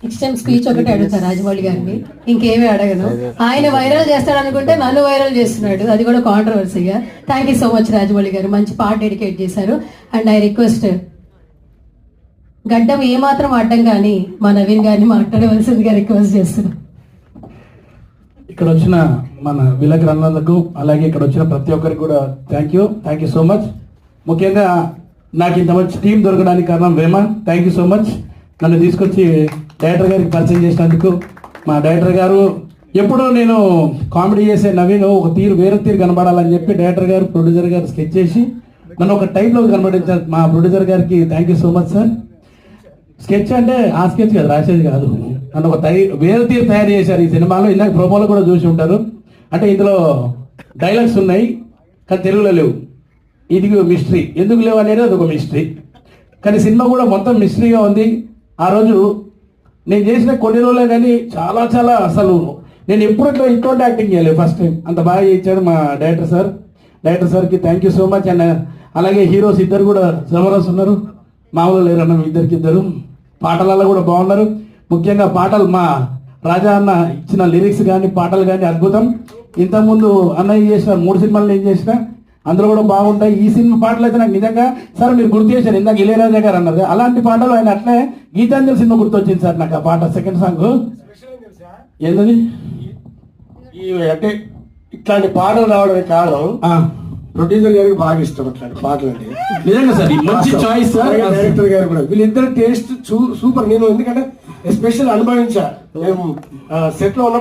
ఇష్టం స్పీచ్ ఒకటి అడుగుతా రాజమౌళి గారిని, ఇంకేమీ అడగను. ఆయన వైరల్ చేస్తాడు అనుకుంటే నన్ను వైరల్ చేస్తున్నాడు, అది కూడా కాంట్రవర్సీగా. Thank you so much Rajamouli గారు, మంచి పాట డెడికేట్ చేశారు. అండ్ ఐ రిక్వెస్ట్ గడ్డం ఏమాత్రం అడ్డం కానీ మా నవీన్ గారిని మాట్లాడవలసిందిగా రిక్వెస్ట్ చేస్తున్నాను. ఇక్కడ వచ్చిన మన విలేకరులకు అలాగే ఇక్కడ వచ్చిన ప్రతి ఒక్కరికి కూడా థ్యాంక్ యూ సో మచ్. ముఖ్యంగా నాకు ఇంత మంచి టీం దొరకడానికి కారణం Vema. Thank you so much. నన్ను తీసుకొచ్చి డైరెక్టర్ గారికి పరిచయం చేసినందుకు. మా డైరెక్టర్ గారు ఎప్పుడూ నేను కామెడీ చేసే నవీన్ ఒక వేరే తీరు కనబడాలని చెప్పి డైరెక్టర్ గారు ప్రొడ్యూసర్ గారు స్కెచ్ చేసి నన్ను ఒక టైప్లో కనబడించారు. మా ప్రొడ్యూసర్ గారికి thank you so much sir. Sketch అంటే ఆ స్కెచ్ కాదు, రాసేది కాదు, నన్ను ఒక వేరే తీరు తయారు చేశారు ఈ సినిమాలో. ఇందాక ప్రోమోలో కూడా చూసి ఉంటారు. అంటే ఇందులో డైలాగ్స్ ఉన్నాయి కానీ తెలుగులో లేవు. ఇది మిస్టరీ, ఎందుకు లేవు అనేది అది ఒక మిస్టరీ. కానీ సినిమా కూడా మొత్తం మిస్టరీగా ఉంది. ఆ రోజు నేను చేసిన కొన్ని రోజులే కానీ చాలా చాలా అసలు నేను ఎప్పుడు ఇటువంటి యాక్టింగ్ చేయలేదు, ఫస్ట్ టైం. అంత బాగా చేయించాడు మా డైరెక్టర్ సార్. డైరెక్టర్ సార్కి thank you so much. And అలాగే హీరోస్ ఇద్దరు కూడా జబర్దస్త్ ఉన్నారు, మామూలు లేరన్న ఇద్దరు. పాటలలో కూడా బాగున్నారు. ముఖ్యంగా పాటలు మా రాజా అన్న ఇచ్చిన లిరిక్స్ కానీ పాటలు కానీ అద్భుతం. ఇంతకుముందు అన్నయ్య చేసిన 3 సినిమాలు నేను చేసిన, అందులో కూడా బాగుంటాయి. ఈ సినిమా పాటలు అయితే నాకు నిజంగా సార్ మీరు గుర్తు చేశారు, ఇందాక ఇళయరాజా గారు అన్నారు అలాంటి పాటలు. ఆయన అట్లే గీతాంజలి సినిమా గుర్తొచ్చింది సార్ నాకు ఆ పాట, సెకండ్ సాంగ్. ఏంటది అంటే ఇట్లాంటి పాటలు రావడానికి కారణం ప్రొడ్యూసర్ గారికి బాగా ఇష్టం అట్లాంటి పాటలు అంటే. నిజంగా సార్ మంచి చాయిస్ సార్. డైరెక్టర్ గారు కూడా వీళ్ళిద్దరు టేస్ట్ సూపర్. నేను ఎందుకంటే ఎస్పెషల్ అనుభవించా. మేము సెట్ లో ఉన్న